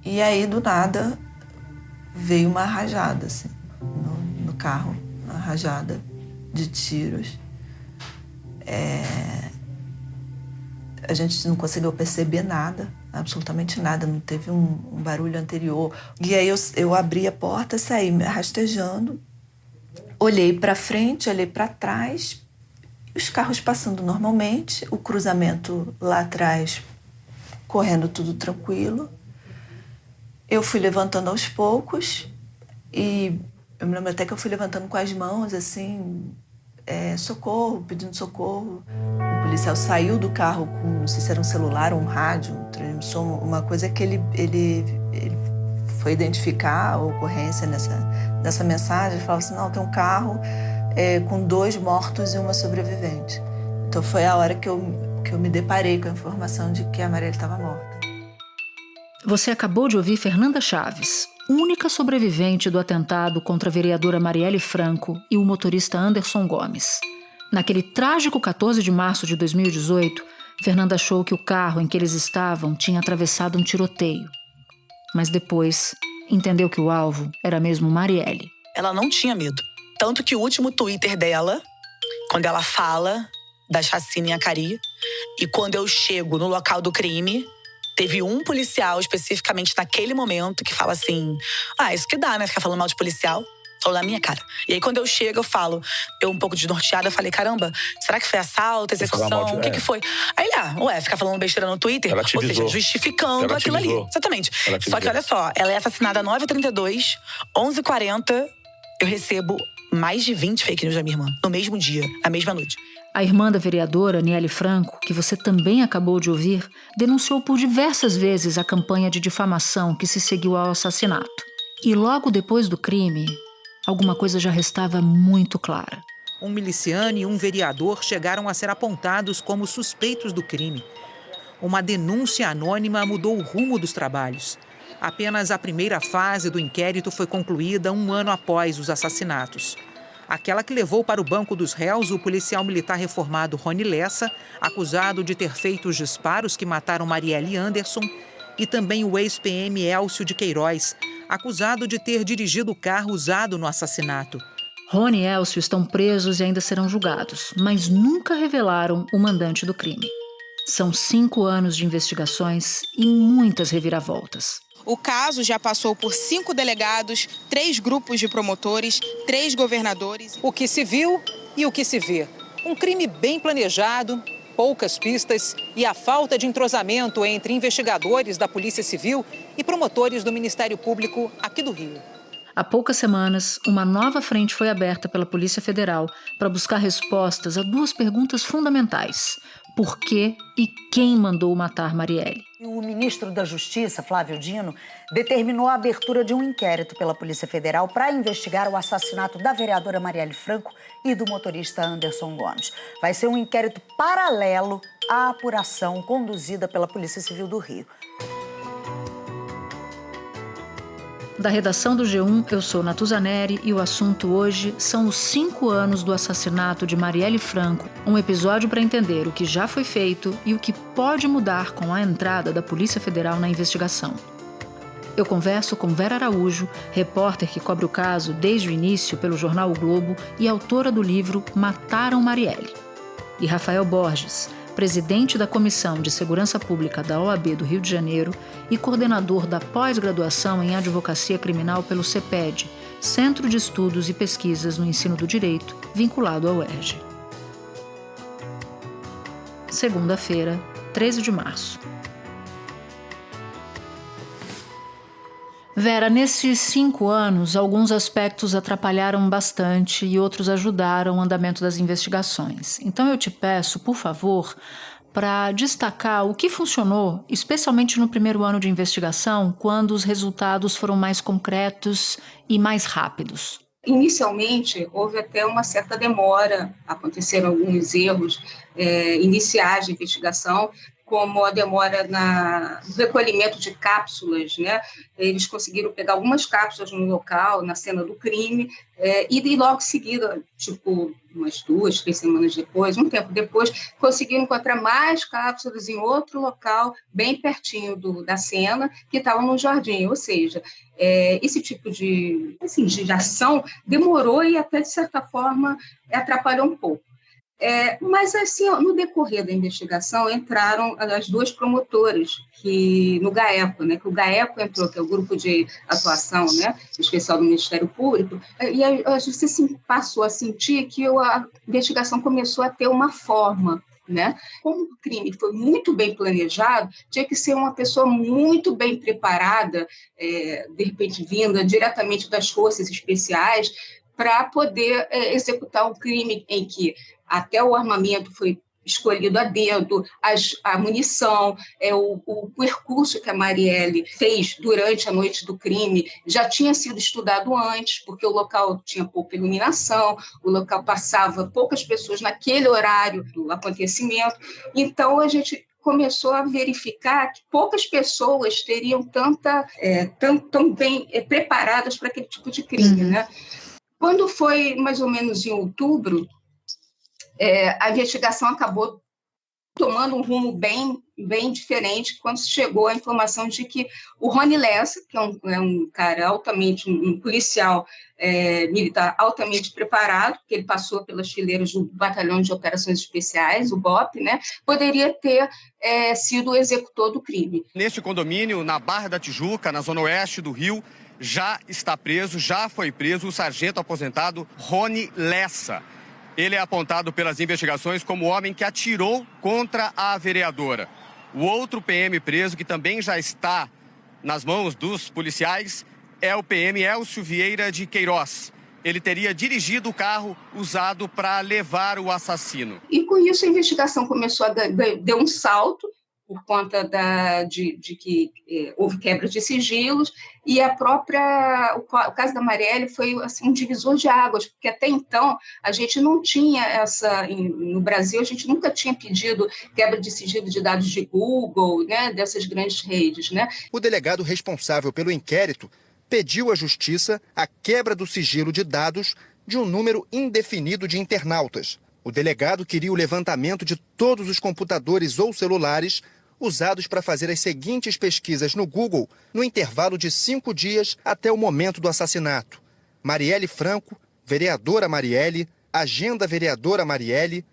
E aí, do nada, veio uma rajada, assim, no carro. Uma rajada de tiros. A gente não conseguiu perceber nada, absolutamente nada, não teve um barulho anterior. E aí eu abri a porta, saí me rastejando, olhei para frente, olhei para trás, os carros passando normalmente, o cruzamento lá atrás correndo tudo tranquilo. Eu fui levantando aos poucos e eu me lembro até que eu fui levantando com as mãos, assim, socorro, pedindo socorro. O policial saiu do carro com, não sei se era um celular ou um rádio, um transmissor, uma coisa que ele foi identificar a ocorrência nessa mensagem. Ele falava assim, não, tem um carro com 2 mortos e uma sobrevivente. Então foi a hora que eu me deparei com a informação de que a Marielle estava morta. Você acabou de ouvir Fernanda Chaves, única sobrevivente do atentado contra a vereadora Marielle Franco e o motorista Anderson Gomes. Naquele trágico 14 de março de 2018, Fernanda achou que o carro em que eles estavam tinha atravessado um tiroteio. Mas depois, entendeu que o alvo era mesmo Marielle. Ela não tinha medo. Tanto que o último Twitter dela, quando ela fala da chacina em Acari, e quando eu chego no local do crime, teve um policial, especificamente naquele momento, que fala assim, isso que dá, né? Ficar falando mal de policial. Falou na minha cara. E aí, quando eu chego, eu falo, eu um pouco desnorteada, eu falei, caramba, será que foi assalto, execução? O que foi? Aí ele, ficar falando besteira no Twitter, ou seja, justificando aquilo ali. Exatamente. Só que olha só, ela é assassinada às 9h32, 11h40, eu recebo mais de 20 fake news da minha irmã, no mesmo dia, na mesma noite. A irmã da vereadora, Aniele Franco, que você também acabou de ouvir, denunciou por diversas vezes a campanha de difamação que se seguiu ao assassinato. E logo depois do crime, alguma coisa já restava muito clara. Um miliciano e um vereador chegaram a ser apontados como suspeitos do crime. Uma denúncia anônima mudou o rumo dos trabalhos. Apenas a primeira fase do inquérito foi concluída 1 ano após os assassinatos. Aquela que levou para o banco dos réus o policial militar reformado Rony Lessa, acusado de ter feito os disparos que mataram Marielle Anderson, e também o ex-PM Elcio de Queiroz, acusado de ter dirigido o carro usado no assassinato. Rony e Elcio estão presos e ainda serão julgados, mas nunca revelaram o mandante do crime. São 5 anos de investigações e muitas reviravoltas. O caso já passou por 5 delegados, 3 grupos de promotores, 3 governadores. O que se viu e o que se vê. Um crime bem planejado, poucas pistas e a falta de entrosamento entre investigadores da Polícia Civil e promotores do Ministério Público aqui do Rio. Há poucas semanas, uma nova frente foi aberta pela Polícia Federal para buscar respostas a 2 perguntas fundamentais. Por que e quem mandou matar Marielle? O ministro da Justiça, Flávio Dino, determinou a abertura de um inquérito pela Polícia Federal para investigar o assassinato da vereadora Marielle Franco e do motorista Anderson Gomes. Vai ser um inquérito paralelo à apuração conduzida pela Polícia Civil do Rio. Da redação do G1, eu sou Natuza Neri e o assunto hoje são os 5 anos do assassinato de Marielle Franco, um episódio para entender o que já foi feito e o que pode mudar com a entrada da Polícia Federal na investigação. Eu converso com Vera Araújo, repórter que cobre o caso desde o início pelo jornal O Globo e autora do livro Mataram Marielle. E Rafael Borges, presidente da Comissão de Segurança Pública da OAB do Rio de Janeiro e coordenador da pós-graduação em Advocacia Criminal pelo CEPED, Centro de Estudos e Pesquisas no Ensino do Direito, vinculado ao UERJ. Segunda-feira, 13 de março. Vera, nesses 5 anos, alguns aspectos atrapalharam bastante e outros ajudaram o andamento das investigações. Então eu te peço, por favor, para destacar o que funcionou, especialmente no primeiro ano de investigação, quando os resultados foram mais concretos e mais rápidos. Inicialmente, houve até uma certa demora, aconteceram alguns erros iniciais de investigação, como a demora no recolhimento de cápsulas, né? Eles conseguiram pegar algumas cápsulas no local, na cena do crime, e logo em seguida, tipo, umas 2, 3 semanas depois, um tempo depois, conseguiram encontrar mais cápsulas em outro local, bem pertinho da cena, que estava no jardim. Ou seja, esse tipo de ação demorou e até, de certa forma, atrapalhou um pouco. Mas, assim, no decorrer da investigação, entraram as 2 promotoras no GAECO, né, que o GAECO entrou, que é o Grupo de Atuação, né, Especial do Ministério Público, e a justiça passou a sentir que a investigação começou a ter uma forma, né? Como o crime foi muito bem planejado, tinha que ser uma pessoa muito bem preparada, de repente vinda diretamente das forças especiais, para poder executar um crime em que até o armamento foi escolhido a dedo, a munição, o percurso que a Marielle fez durante a noite do crime já tinha sido estudado antes, porque o local tinha pouca iluminação, o local passava poucas pessoas naquele horário do acontecimento. Então, a gente começou a verificar que poucas pessoas teriam tão bem preparadas para aquele tipo de crime, né? Quando foi mais ou menos em outubro, a investigação acabou tomando um rumo bem diferente quando chegou a informação de que o Rony Lessa, que é um cara altamente, um policial militar altamente preparado, que ele passou pelas fileiras do Batalhão de Operações Especiais, o BOP, né, poderia ter sido o executor do crime. Neste condomínio, na Barra da Tijuca, na zona oeste do Rio, já foi preso o sargento aposentado Rony Lessa. Ele é apontado pelas investigações como o homem que atirou contra a vereadora. O outro PM preso, que também já está nas mãos dos policiais, é o PM Elcio Vieira de Queiroz. Ele teria dirigido o carro usado para levar o assassino. E com isso a investigação começou a dar um salto, por conta de que houve quebra de sigilos, e o caso da Marielle foi assim, um divisor de águas, porque até então a gente não tinha no Brasil a gente nunca tinha pedido quebra de sigilo de dados de Google, né, dessas grandes redes, né? O delegado responsável pelo inquérito pediu à Justiça a quebra do sigilo de dados de um número indefinido de internautas. O delegado queria o levantamento de todos os computadores ou celulares usados para fazer as seguintes pesquisas no Google no intervalo de 5 dias até o momento do assassinato: Marielle Franco, vereadora Marielle, agenda vereadora Marielle,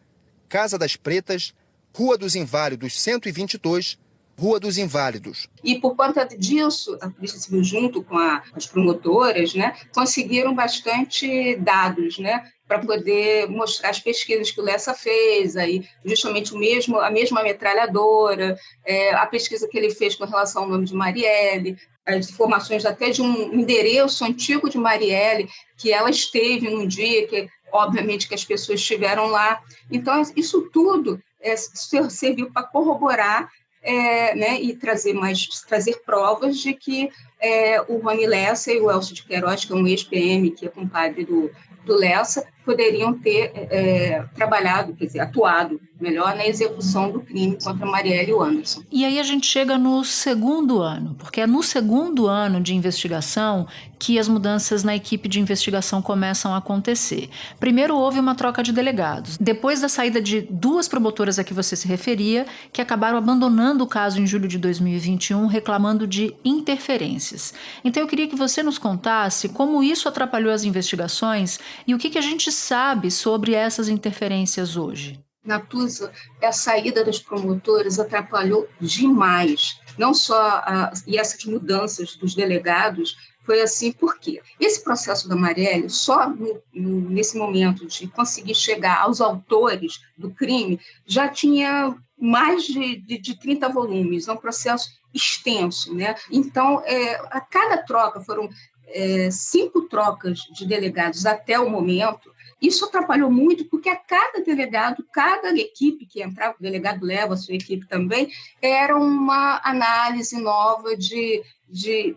Casa das Pretas, Rua dos Inválidos 122, Rua dos Inválidos. E por conta disso, a Polícia Civil, junto com as promotoras, né, conseguiram bastante dados, né, para poder mostrar as pesquisas que o Lessa fez, aí justamente a mesma metralhadora, a pesquisa que ele fez com relação ao nome de Marielle, as informações até de um endereço antigo de Marielle, que ela esteve num dia, que obviamente que as pessoas estiveram lá. Então, isso tudo serviu para corroborar né, e trazer provas de que o Rony Lessa e o Elcio de Queiroz, que é um ex-PM, que é compadre do Lessa, poderiam ter trabalhado, quer dizer, atuado melhor na execução do crime contra Marielle e o Anderson. E aí a gente chega no segundo ano, porque é no segundo ano de investigação que as mudanças na equipe de investigação começam a acontecer. Primeiro houve uma troca de delegados, depois da saída de 2 promotoras a que você se referia, que acabaram abandonando o caso em julho de 2021, reclamando de interferências. Então eu queria que você nos contasse como isso atrapalhou as investigações e o que a gente sabe sobre essas interferências hoje. Natuza, a saída das promotoras atrapalhou demais. Não só e essas mudanças dos delegados foi assim, por quê? Esse processo da Marielle, só nesse momento de conseguir chegar aos autores do crime, já tinha mais de 30 volumes, é um processo extenso, né? Então, a cada troca, foram 5 trocas de delegados até o momento. Isso atrapalhou muito, porque a cada delegado, cada equipe que entrava, o delegado leva a sua equipe também, era uma análise nova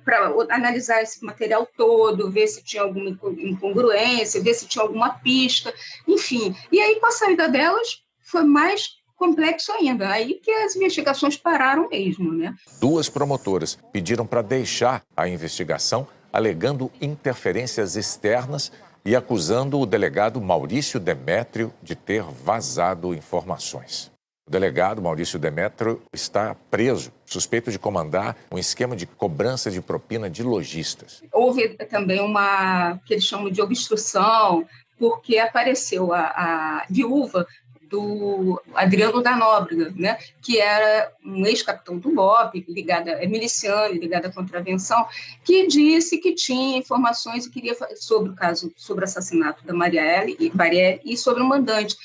para analisar esse material todo, ver se tinha alguma incongruência, ver se tinha alguma pista, enfim. E aí, com a saída delas, foi mais complexo ainda. Aí que as investigações pararam mesmo, né? 2 promotoras pediram para deixar a investigação, alegando interferências externas e acusando o delegado Maurício Demétrio de ter vazado informações. O delegado Maurício Demétrio está preso, suspeito de comandar um esquema de cobrança de propina de lojistas. Houve também uma, que eles chamam de obstrução, porque apareceu a viúva do Adriano da Nóbrega, né, que era um ex-capitão do BOPE, miliciano, ligado à contravenção, que disse que tinha informações e queria sobre o caso, sobre o assassinato da Marielle e sobre o mandante.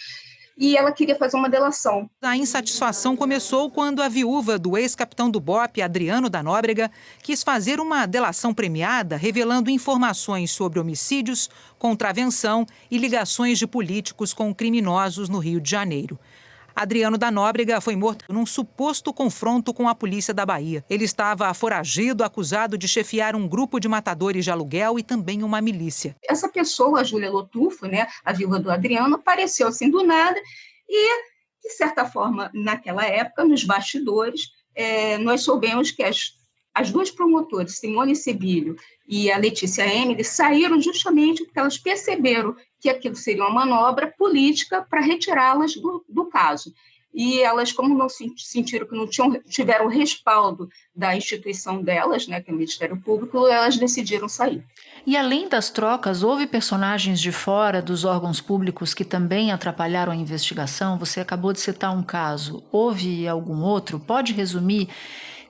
E ela queria fazer uma delação. A insatisfação começou quando a viúva do ex-capitão do BOPE, Adriano da Nóbrega, quis fazer uma delação premiada revelando informações sobre homicídios, contravenção e ligações de políticos com criminosos no Rio de Janeiro. Adriano da Nóbrega foi morto num suposto confronto com a polícia da Bahia. Ele estava foragido, acusado de chefiar um grupo de matadores de aluguel e também uma milícia. Essa pessoa, a Júlia Lotufo, né, a viúva do Adriano, apareceu assim do nada e, de certa forma, naquela época, nos bastidores, nós soubemos que as 2 promotoras, Simone Sebilho e a Letícia Emily, saíram justamente porque elas perceberam que aquilo seria uma manobra política para retirá-las do caso. E elas, como não sentiram que não tiveram o respaldo da instituição delas, né, que é o Ministério Público, elas decidiram sair. E além das trocas, houve personagens de fora dos órgãos públicos que também atrapalharam a investigação? Você acabou de citar um caso. Houve algum outro? Pode resumir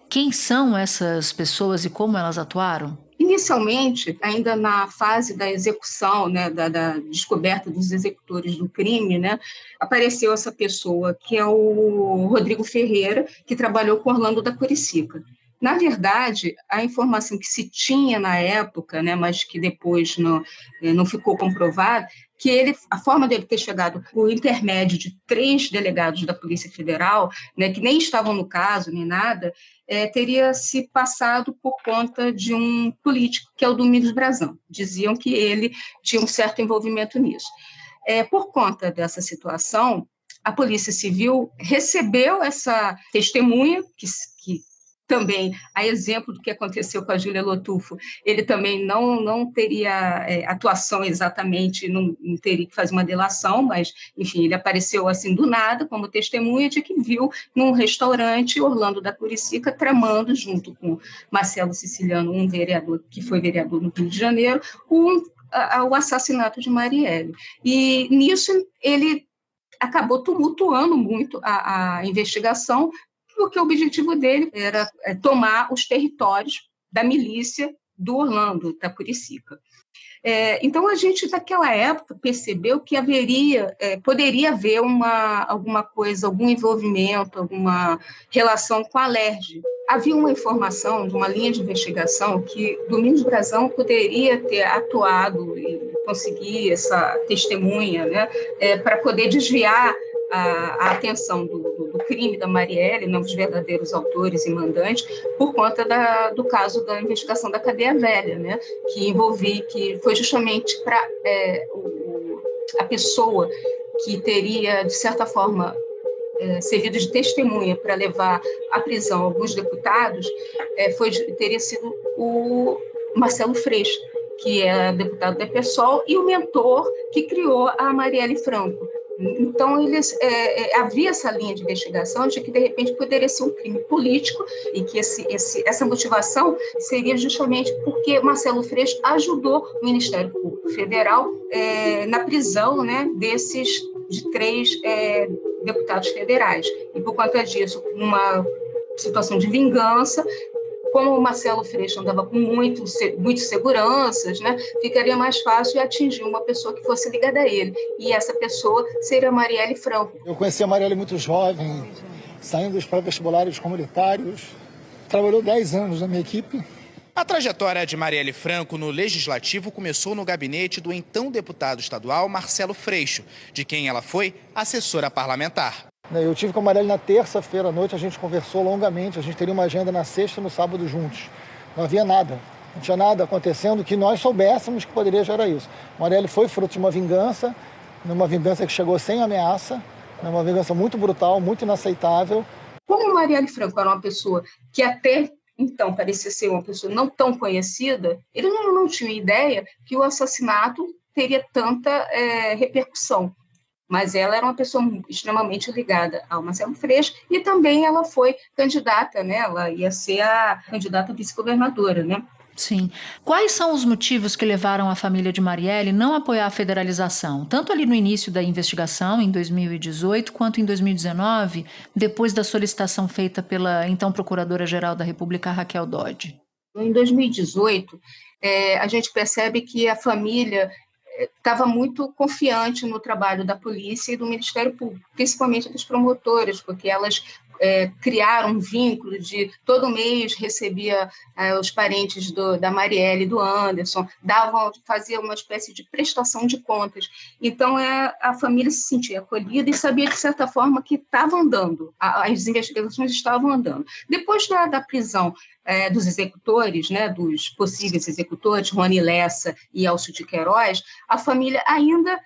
quem são essas pessoas e como elas atuaram? Inicialmente, ainda na fase da execução, né, da descoberta dos executores do crime, né, apareceu essa pessoa, que é o Rodrigo Ferreira, que trabalhou com Orlando da Curicica. Na verdade, a informação que se tinha na época, né, mas que depois não ficou comprovada, que a forma dele ter chegado por intermédio de 3 delegados da Polícia Federal, né, que nem estavam no caso, nem nada, teria se passado por conta de um político, que é o Domingos Brazão. Diziam que ele tinha um certo envolvimento nisso. Por conta dessa situação, a Polícia Civil recebeu essa testemunha, que também, a exemplo do que aconteceu com a Júlia Lotufo, ele também não teria atuação exatamente, não teria que fazer uma delação, mas, enfim, ele apareceu assim do nada, como testemunha de que viu num restaurante Orlando da Curicica tramando, junto com Marcelo Siciliano, um vereador que foi vereador no Rio de Janeiro, o assassinato de Marielle. E nisso ele acabou tumultuando muito a investigação, porque o objetivo dele era tomar os territórios da milícia do Orlando da Curicica. Então, a gente, naquela época, percebeu que poderia haver alguma coisa, algum envolvimento, alguma relação com a Alerj. Havia uma informação de uma linha de investigação que Domingos Brazão poderia ter atuado e conseguir essa testemunha, né, para poder desviar a atenção do crime da Marielle, né, os verdadeiros autores e mandantes, por conta do caso da investigação da cadeia velha, né, que foi justamente para a pessoa que teria, de certa forma, servido de testemunha para levar à prisão alguns deputados, teria sido o Marcelo Freixo, que é deputado da PSOL, e o mentor que criou a Marielle Franco. Então, havia essa linha de investigação de que, de repente, poderia ser um crime político e que essa motivação seria justamente porque Marcelo Freixo ajudou o Ministério Público Federal na prisão, né, de 3 deputados federais. E, por conta disso, numa situação de vingança, como o Marcelo Freixo andava com muitas seguranças, né, ficaria mais fácil atingir uma pessoa que fosse ligada a ele. E essa pessoa seria a Marielle Franco. Eu conheci a Marielle muito jovem, saindo dos pré-vestibulares comunitários. Trabalhou 10 anos na minha equipe. A trajetória de Marielle Franco no Legislativo começou no gabinete do então deputado estadual Marcelo Freixo, de quem ela foi assessora parlamentar. Eu tive com a Marielle na terça-feira à noite, a gente conversou longamente, a gente teria uma agenda na sexta e no sábado juntos. Não havia nada, não tinha nada acontecendo que nós soubéssemos que poderia gerar isso. A Marielle foi fruto de uma vingança que chegou sem ameaça, É uma vingança muito brutal, muito inaceitável. Como Marielle Franco era uma pessoa que até então parecia ser uma pessoa não tão conhecida, ele não tinha ideia que o assassinato teria tanta repercussão. Mas ela era uma pessoa extremamente ligada ao Marcelo Freixo e também ela foi candidata, né? Ela ia ser a candidata vice-governadora, né? Sim. Quais são os motivos que levaram a família de Marielle não a apoiar a federalização? Tanto ali no início da investigação, em 2018, quanto em 2019, depois da solicitação feita pela então Procuradora-Geral da República, Raquel Dodge. Em 2018, a gente percebe que a família estava muito confiante no trabalho da polícia e do Ministério Público, principalmente dos promotores, porque elas criaram um vínculo de todo mês recebia os parentes da Marielle e do Anderson, fazia uma espécie de prestação de contas. Então, a família se sentia acolhida e sabia, de certa forma, que estava andando, as investigações estavam andando. Depois da prisão dos executores, né, dos possíveis executores, Rony Lessa e Elcio de Queiroz, a família ainda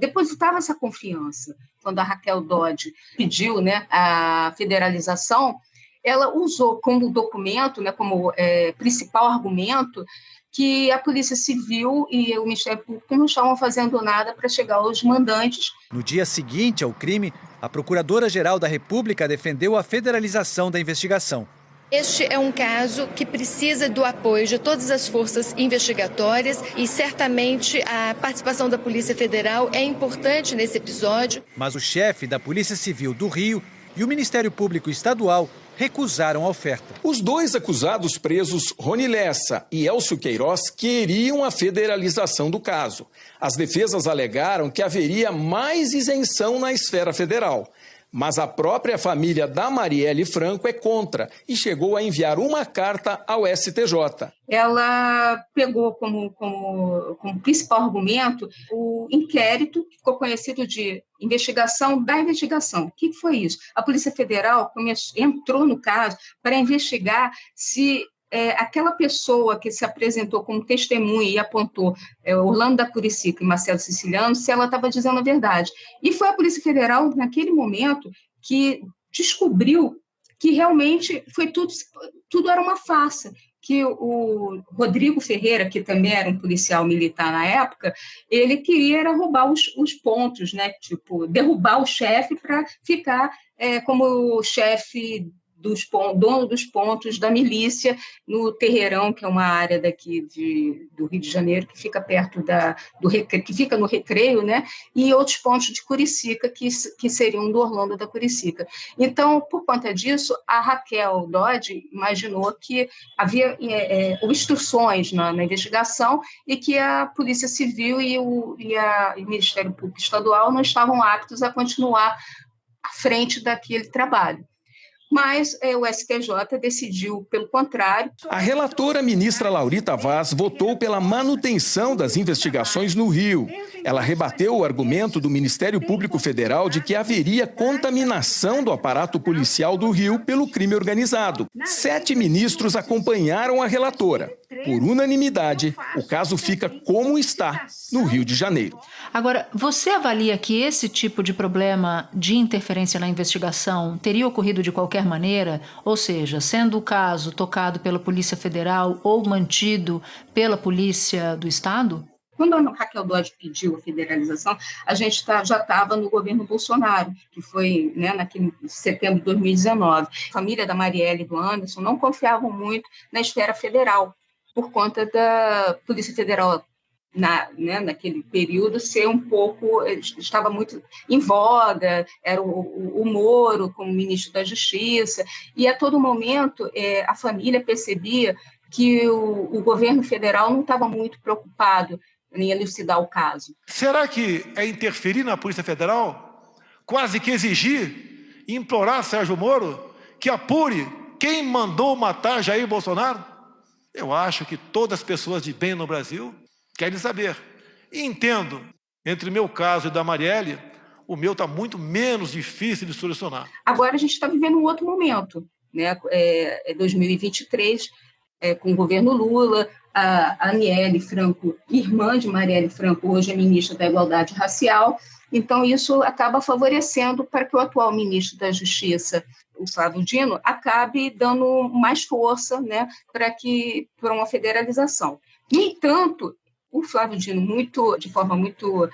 depositava essa confiança. Quando a Raquel Dodge pediu, né, a federalização, ela usou como documento, né, como principal argumento, que a Polícia Civil e o Ministério Público não estavam fazendo nada para chegar aos mandantes. No dia seguinte ao crime, a Procuradora-Geral da República defendeu a federalização da investigação. Este é um caso que precisa do apoio de todas as forças investigatórias e certamente a participação da Polícia Federal é importante nesse episódio. Mas o chefe da Polícia Civil do Rio e o Ministério Público Estadual recusaram a oferta. Os dois acusados presos, Rony Lessa e Elcio Queiroz, queriam a federalização do caso. As defesas alegaram que haveria mais isenção na esfera federal. Mas a própria família da Marielle Franco é contra e chegou a enviar uma carta ao STJ. Ela pegou como principal argumento o inquérito, que ficou conhecido de investigação da investigação. O que foi isso? A Polícia Federal entrou no caso para investigar se aquela pessoa que se apresentou como testemunha e apontou Orlando da Curicica e Marcelo Siciliano, se ela estava dizendo a verdade. E foi a Polícia Federal, naquele momento, que descobriu que realmente tudo era uma farsa, que o Rodrigo Ferreira, que também era um policial militar na época, ele queria roubar os pontos, né? Tipo, derrubar o chefe para ficar como chefe dono dos pontos da milícia no Terreirão, que é uma área daqui do Rio de Janeiro, que fica perto que fica no Recreio, né? E outros pontos de Curicica, que seriam do Orlando da Curicica. Então, por conta disso, a Raquel Dodge imaginou que havia obstruções na investigação e que a Polícia Civil e o Ministério Público Estadual não estavam aptos a continuar à frente daquele trabalho. Mas o STJ decidiu pelo contrário. A relatora ministra Laurita Vaz votou pela manutenção das investigações no Rio. Ela rebateu o argumento do Ministério Público Federal de que haveria contaminação do aparato policial do Rio pelo crime organizado. 7 ministros acompanharam a relatora. Por unanimidade, o caso fica como está no Rio de Janeiro. Agora, você avalia que esse tipo de problema de interferência na investigação teria ocorrido de qualquer maneira? Ou seja, sendo o caso tocado pela Polícia Federal ou mantido pela Polícia do Estado? Quando a Raquel Dodge pediu a federalização, a gente já estava no governo Bolsonaro, que foi, né, naquele setembro de 2019. A família da Marielle e do Anderson não confiavam muito na esfera federal, por conta da Polícia Federal, naquele período, estava muito em voga, era o Moro como ministro da Justiça, e a todo momento a família percebia que o governo federal não estava muito preocupado em elucidar o caso. Será que é interferir na Polícia Federal? Quase que exigir, implorar Sérgio Moro que apure quem mandou matar Jair Bolsonaro? Eu acho que todas as pessoas de bem no Brasil querem saber. E entendo, entre o meu caso e da Marielle, o meu está muito menos difícil de solucionar. Agora a gente está vivendo um outro momento, né? 2023, com o governo Lula. A Aniele Franco, irmã de Marielle Franco, hoje é ministra da Igualdade Racial. Então, isso acaba favorecendo para que o atual ministro da Justiça, o Flávio Dino, acabe dando mais força, né, para uma federalização. No entanto, o Flávio Dino, de forma muito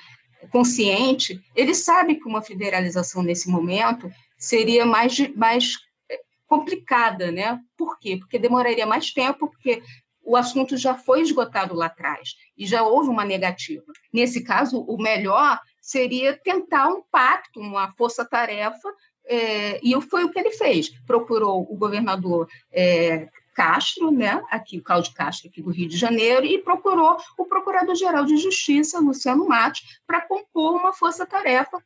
consciente, ele sabe que uma federalização nesse momento seria mais complicada, né? Por quê? Porque demoraria mais tempo, porque o assunto já foi esgotado lá atrás e já houve uma negativa. Nesse caso, o melhor seria tentar um pacto, uma força-tarefa, e foi o que ele fez. Procurou o governador Castro, né, aqui, o Cláudio Castro, aqui do Rio de Janeiro, e procurou o Procurador-Geral de Justiça, Luciano Matos, para compor uma força-tarefa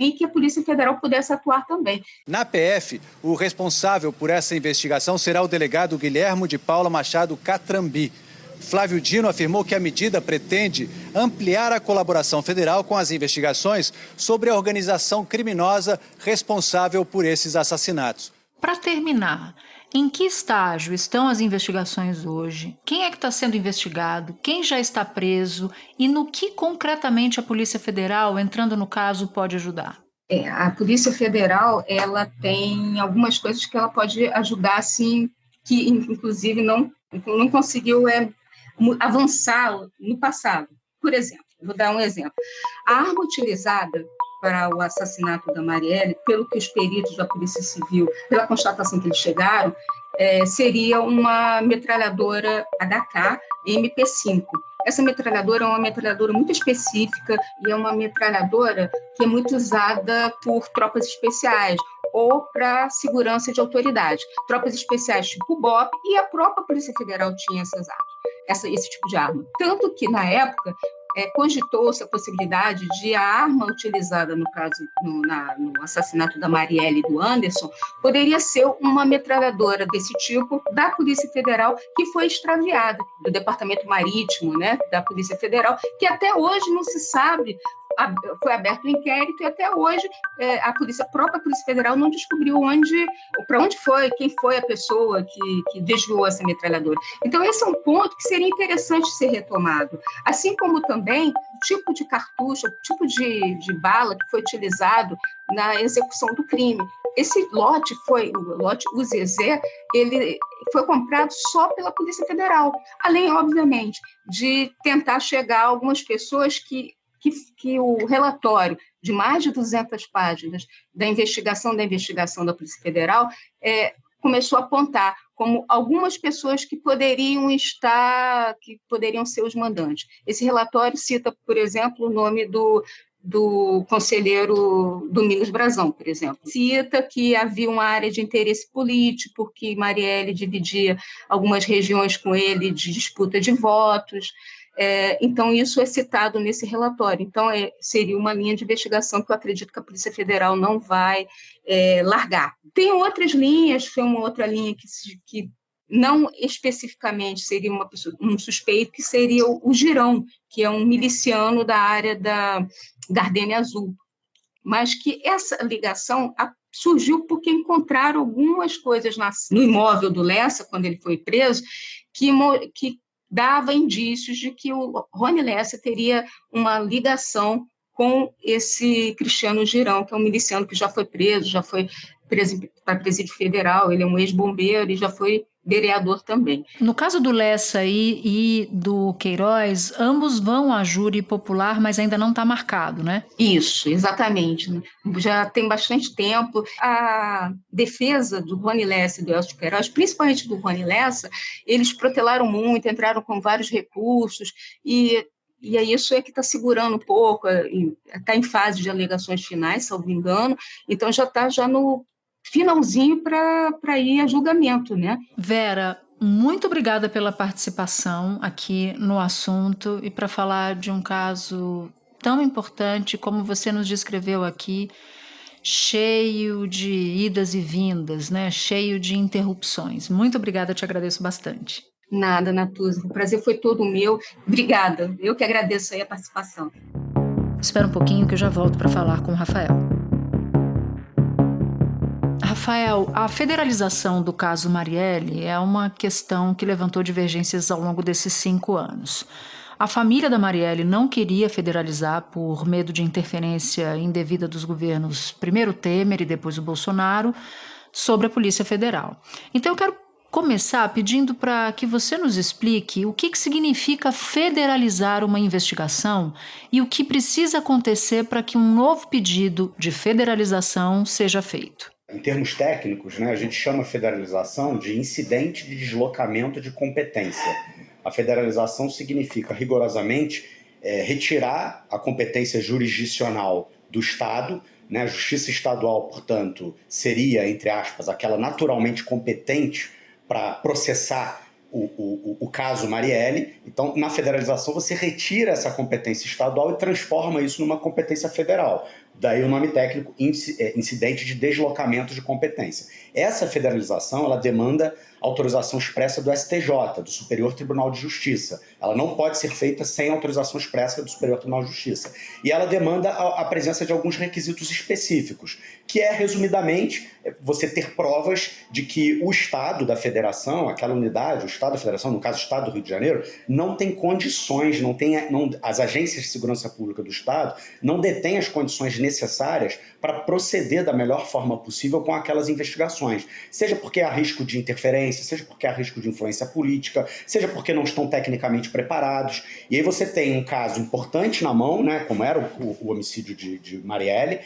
em que a Polícia Federal pudesse atuar também. Na PF, o responsável por essa investigação será o delegado Guilhermo de Paula Machado Catrambi. Flávio Dino afirmou que a medida pretende ampliar a colaboração federal com as investigações sobre a organização criminosa responsável por esses assassinatos. Para terminar, em que estágio estão as investigações hoje? Quem é que está sendo investigado? Quem já está preso? E no que concretamente a Polícia Federal, entrando no caso, pode ajudar? A Polícia Federal, ela tem algumas coisas que ela pode ajudar, assim, que inclusive não conseguiu avançar no passado. Por exemplo, vou dar um exemplo. A arma utilizada para o assassinato da Marielle, pelo que os peritos da Polícia Civil, pela constatação que eles chegaram, seria uma metralhadora HK MP5. Essa metralhadora é uma metralhadora muito específica e é uma metralhadora que é muito usada por tropas especiais ou para segurança de autoridade. Tropas especiais tipo BOP e a própria Polícia Federal tinha essas armas, esse tipo de arma. Tanto que, na época, cogitou-se a possibilidade de a arma utilizada, no caso, no assassinato da Marielle e do Anderson, poderia ser uma metralhadora desse tipo da Polícia Federal que foi extraviada, do Departamento Marítimo, né, da Polícia Federal, que até hoje não se sabe. Foi aberto um inquérito e até hoje a própria Polícia Federal não descobriu para onde foi, quem foi a pessoa que desviou essa metralhadora. Então, esse é um ponto que seria interessante ser retomado. Assim como também o tipo de cartucho, o tipo de bala que foi utilizado na execução do crime. Esse lote, o ZZ, ele foi comprado só pela Polícia Federal, além, obviamente, de tentar chegar a algumas pessoas que o relatório de mais de 200 páginas da investigação da Polícia Federal começou a apontar como algumas pessoas que poderiam ser os mandantes. Esse relatório cita, por exemplo, o nome do conselheiro Domingos Brazão, por exemplo. Cita que havia uma área de interesse político, que Marielle dividia algumas regiões com ele de disputa de votos. Então, isso é citado nesse relatório. Então, seria uma linha de investigação que eu acredito que a Polícia Federal não vai largar. Tem outras linhas, foi uma outra linha que não especificamente seria um suspeito, que seria o Girão, que é um miliciano da área da Gardênia Azul. Mas que essa ligação surgiu porque encontraram algumas coisas no imóvel do Lessa, quando ele foi preso, que dava indícios de que o Rony Lessa teria uma ligação com esse Cristiano Girão, que é um miliciano que já foi preso para presídio federal, ele é um ex-bombeiro e já foi vereador também. No caso do Lessa e do Queiroz, ambos vão à júri popular, mas ainda não está marcado, né? Isso, exatamente. Já tem bastante tempo. A defesa do Rony Lessa e do Elcio Queiroz, principalmente do Rony Lessa, eles protelaram muito, entraram com vários recursos e isso é que está segurando um pouco, está em fase de alegações finais, salvo engano, então já está no finalzinho para ir a julgamento, né? Vera, muito obrigada pela participação aqui no assunto e para falar de um caso tão importante como você nos descreveu aqui, cheio de idas e vindas, né? Cheio de interrupções. Muito obrigada, te agradeço bastante. Nada, Natuza, o prazer foi todo meu. Obrigada, eu que agradeço aí a participação. Espera um pouquinho que eu já volto para falar com o Rafael. Rafael, a federalização do caso Marielle é uma questão que levantou divergências ao longo desses 5 anos. A família da Marielle não queria federalizar por medo de interferência indevida dos governos, primeiro o Temer e depois o Bolsonaro, sobre a Polícia Federal. Então eu quero começar pedindo para que você nos explique o que significa federalizar uma investigação e o que precisa acontecer para que um novo pedido de federalização seja feito. Em termos técnicos, a gente chama a federalização de incidente de deslocamento de competência. A federalização significa, rigorosamente, retirar a competência jurisdicional do Estado. A justiça estadual, portanto, seria, entre aspas, aquela naturalmente competente para processar o caso Marielle. Então, na federalização, você retira essa competência estadual e transforma isso numa competência federal. Daí o nome técnico, incidente de deslocamento de competência. Essa federalização, ela demanda autorização expressa do STJ, do Superior Tribunal de Justiça. Ela não pode ser feita sem autorização expressa do Superior Tribunal de Justiça. E ela demanda a presença de alguns requisitos específicos, que é, resumidamente, você ter provas de que o Estado da Federação, aquela unidade, o Estado da Federação, no caso o Estado do Rio de Janeiro, não tem condições, as agências de segurança pública do Estado não detêm as condições necessárias para proceder da melhor forma possível com aquelas investigações. Seja porque há risco de interferência, seja porque há risco de influência política, seja porque não estão tecnicamente preparados. E aí você tem um caso importante na mão, como era o homicídio de Marielle,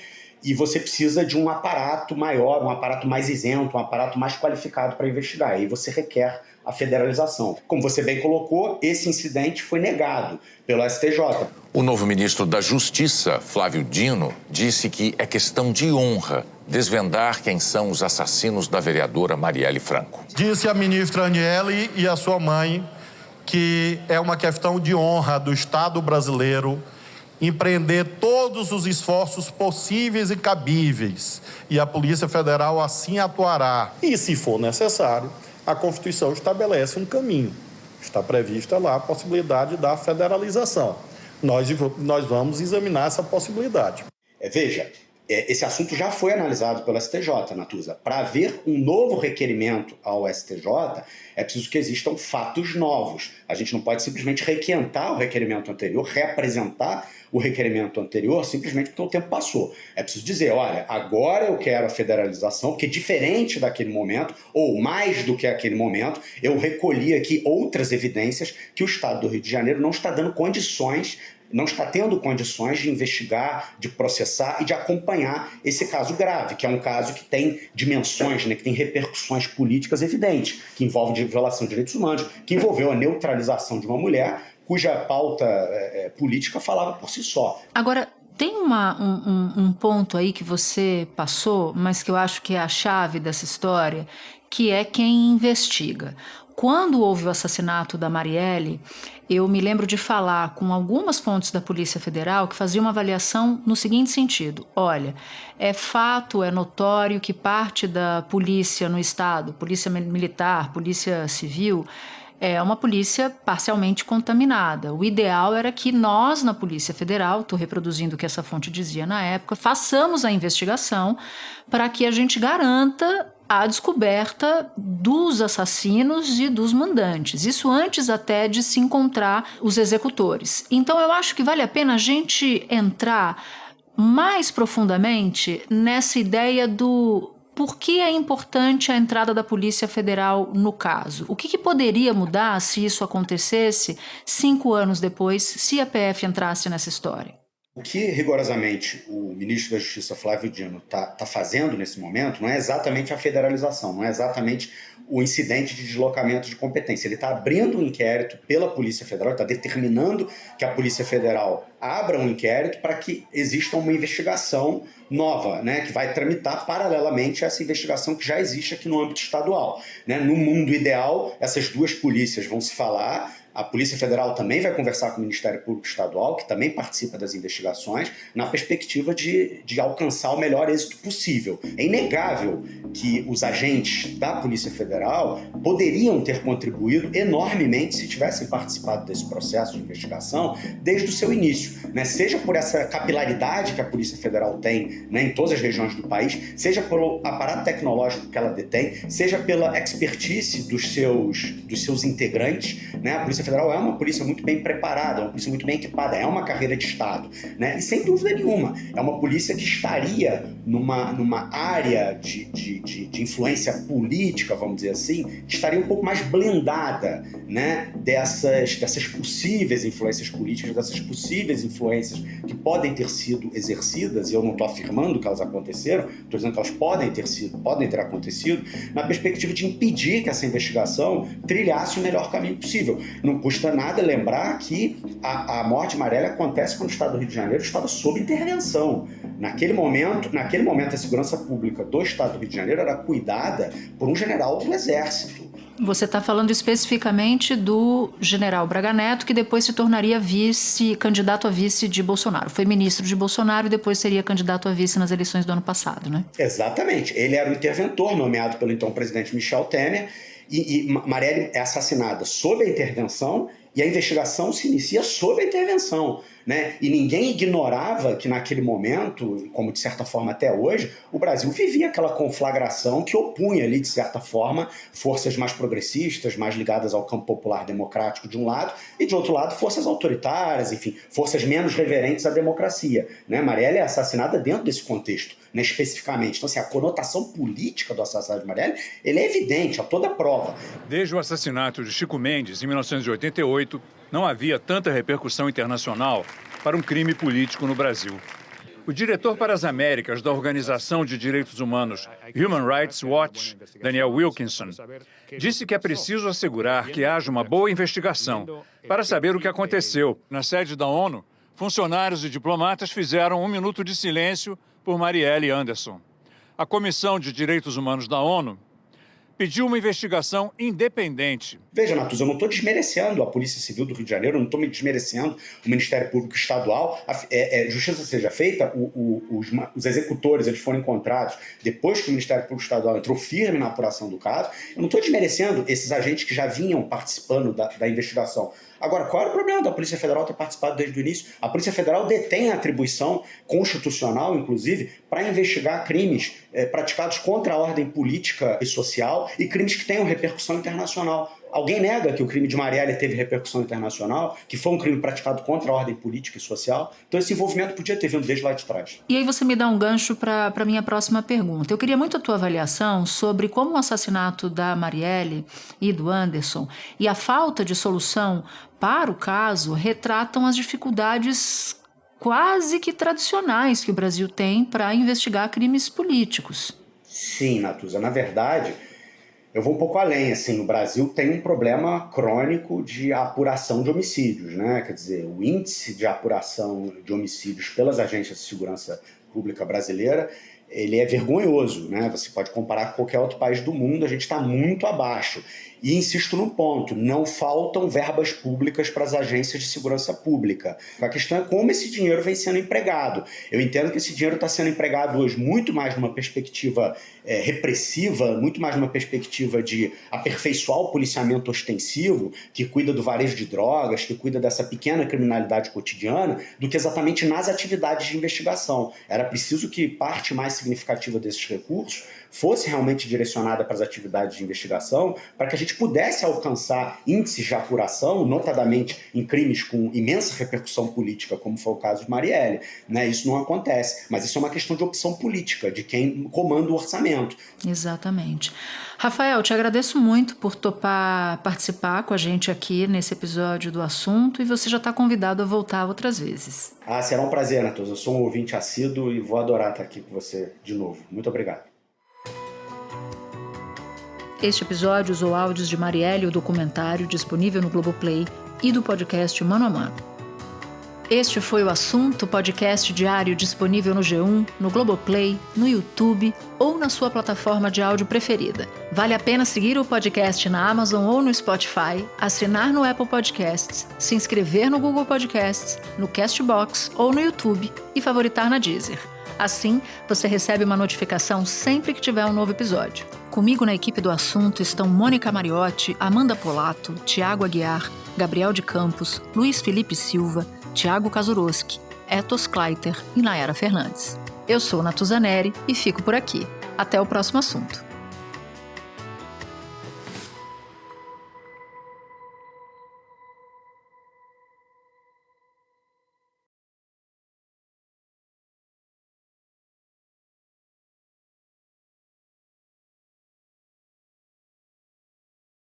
e você precisa de um aparato maior, um aparato mais isento, um aparato mais qualificado para investigar. Aí você requer a federalização. Como você bem colocou, esse incidente foi negado pelo STJ. O novo ministro da Justiça, Flávio Dino, disse que é questão de honra desvendar quem são os assassinos da vereadora Marielle Franco. Disse a ministra Aniele e a sua mãe que é uma questão de honra do Estado brasileiro empreender todos os esforços possíveis e cabíveis, e a Polícia Federal assim atuará. E, se for necessário, a Constituição estabelece um caminho. Está prevista lá a possibilidade da federalização. Nós vamos examinar essa possibilidade. Veja, esse assunto já foi analisado pelo STJ, Natuza. Para haver um novo requerimento ao STJ, é preciso que existam fatos novos. A gente não pode simplesmente requentar o requerimento anterior, reapresentar o requerimento anterior, simplesmente porque o tempo passou. É preciso dizer, olha, agora eu quero a federalização, porque diferente daquele momento, ou mais do que aquele momento, eu recolhi aqui outras evidências que o Estado do Rio de Janeiro não está dando condições, não está tendo condições de investigar, de processar e de acompanhar esse caso grave, que é um caso que tem dimensões, que tem repercussões políticas evidentes, que envolve violação de direitos humanos, que envolveu a neutralização de uma mulher cuja pauta política falava por si só. Agora, tem um ponto aí que você passou, mas que eu acho que é a chave dessa história, que é quem investiga. Quando houve o assassinato da Marielle, eu me lembro de falar com algumas fontes da Polícia Federal que faziam uma avaliação no seguinte sentido: olha, é fato, é notório que parte da polícia no Estado, polícia militar, polícia civil, é uma polícia parcialmente contaminada. O ideal era que nós, na Polícia Federal, estou reproduzindo o que essa fonte dizia na época, façamos a investigação para que a gente garanta a descoberta dos assassinos e dos mandantes. Isso antes até de se encontrar os executores. Então eu acho que vale a pena a gente entrar mais profundamente nessa ideia do por que é importante a entrada da Polícia Federal no caso. O que poderia mudar se isso acontecesse 5 anos depois, se a PF entrasse nessa história? O que, rigorosamente, o ministro da Justiça, Flávio Dino, está fazendo nesse momento não é exatamente a federalização, não é exatamente o incidente de deslocamento de competência. Ele está abrindo um inquérito pela Polícia Federal, está determinando que a Polícia Federal abra um inquérito para que exista uma investigação nova, que vai tramitar paralelamente a essa investigação que já existe aqui no âmbito estadual. No mundo ideal, essas duas polícias vão se falar, A Polícia Federal também vai conversar com o Ministério Público Estadual, que também participa das investigações, na perspectiva de alcançar o melhor êxito possível. É inegável que os agentes da Polícia Federal poderiam ter contribuído enormemente se tivessem participado desse processo de investigação desde o seu início, né? Seja por essa capilaridade que a Polícia Federal tem, né, em todas as regiões do país, seja pelo aparato tecnológico que ela detém, seja pela expertise dos seus integrantes, né? A Polícia Federal é uma polícia muito bem preparada, uma polícia muito bem equipada, é uma carreira de Estado, né? E sem dúvida nenhuma, é uma polícia que estaria numa área de influência política, vamos dizer assim, que estaria um pouco mais blindada, né, dessas possíveis influências políticas, dessas possíveis influências que podem ter sido exercidas, e eu não estou afirmando que elas aconteceram, estou dizendo que elas podem ter acontecido, na perspectiva de impedir que essa investigação trilhasse o melhor caminho possível. Não custa nada lembrar que a morte de Marielle acontece quando o Estado do Rio de Janeiro estava sob intervenção. Naquele momento, a segurança pública do Estado do Rio de Janeiro era cuidada por um general do Exército. Você está falando especificamente do general Braga Neto, que depois se tornaria candidato a vice de Bolsonaro. Foi ministro de Bolsonaro e depois seria candidato a vice nas eleições do ano passado, né? Exatamente. Ele era o interventor nomeado pelo então presidente Michel Temer e Marielle é assassinada sob a intervenção e a investigação se inicia sob a intervenção, né? E ninguém ignorava que naquele momento, como de certa forma até hoje, o Brasil vivia aquela conflagração que opunha ali, de certa forma, forças mais progressistas, mais ligadas ao campo popular democrático de um lado, e de outro lado, forças autoritárias, enfim, forças menos reverentes à democracia, né? Marielle é assassinada dentro desse contexto, né, especificamente. Então, assim, a conotação política do assassinato de Marielle, ele é evidente, a toda prova. Desde o assassinato de Chico Mendes, em 1988, não havia tanta repercussão internacional para um crime político no Brasil. O diretor para as Américas da Organização de Direitos Humanos Human Rights Watch, Daniel Wilkinson, disse que é preciso assegurar que haja uma boa investigação para saber o que aconteceu. Na sede da ONU, funcionários e diplomatas fizeram 1 minuto de silêncio por Marielle Anderson. A Comissão de Direitos Humanos da ONU pediu uma investigação independente. Veja, Natuza, eu não estou desmerecendo a Polícia Civil do Rio de Janeiro, eu não estou me desmerecendo o Ministério Público Estadual. Justiça seja feita, os executores eles foram encontrados depois que o Ministério Público Estadual entrou firme na apuração do caso. Eu não estou desmerecendo esses agentes que já vinham participando da investigação. Agora, qual era o problema da Polícia Federal ter participado desde o início? A Polícia Federal detém a atribuição constitucional, inclusive, para investigar crimes praticados contra a ordem política e social e crimes que tenham repercussão internacional. Alguém nega que o crime de Marielle teve repercussão internacional, que foi um crime praticado contra a ordem política e social? Então esse envolvimento podia ter vindo desde lá de trás. E aí você me dá um gancho para a minha próxima pergunta. Eu queria muito a tua avaliação sobre como o assassinato da Marielle e do Anderson e a falta de solução para o caso retratam as dificuldades quase que tradicionais que o Brasil tem para investigar crimes políticos. Sim, Natuza. Na verdade, eu vou um pouco além. Assim, no Brasil tem um problema crônico de apuração de homicídios, né? Quer dizer, o índice de apuração de homicídios pelas agências de segurança pública brasileira, ele é vergonhoso, né? Você pode comparar com qualquer outro país do mundo, a gente está muito abaixo. E insisto num ponto, não faltam verbas públicas para as agências de segurança pública. A questão é como esse dinheiro vem sendo empregado. Eu entendo que esse dinheiro está sendo empregado hoje muito mais numa perspectiva repressiva, muito mais numa perspectiva de aperfeiçoar o policiamento ostensivo, que cuida do varejo de drogas, que cuida dessa pequena criminalidade cotidiana, do que exatamente nas atividades de investigação. Era preciso que parte mais significativa desses recursos fosse realmente direcionada para as atividades de investigação, para que a gente pudesse alcançar índices de apuração, notadamente em crimes com imensa repercussão política, como foi o caso de Marielle, né? Isso não acontece, mas isso é uma questão de opção política, de quem comanda o orçamento. Exatamente. Rafael, te agradeço muito por topar participar com a gente aqui nesse episódio do assunto e você já está convidado a voltar outras vezes. Será um prazer, Natuza. Eu sou um ouvinte assíduo e vou adorar estar aqui com você de novo. Muito obrigado. Este episódio usou áudios de Marielle, o documentário disponível no Globoplay, e do podcast Mano a Mano. Este foi o Assunto, podcast diário disponível no G1, no Globoplay, no YouTube ou na sua plataforma de áudio preferida. Vale a pena seguir o podcast na Amazon ou no Spotify, assinar no Apple Podcasts, se inscrever no Google Podcasts, no Castbox ou no YouTube e favoritar na Deezer. Assim, você recebe uma notificação sempre que tiver um novo episódio. Comigo na equipe do Assunto estão Mônica Mariotti, Amanda Polato, Tiago Aguiar, Gabriel de Campos, Luiz Felipe Silva, Tiago Kazuroski, Etos Kleiter e Nayara Fernandes. Eu sou Natuzaneri e fico por aqui. Até o próximo assunto.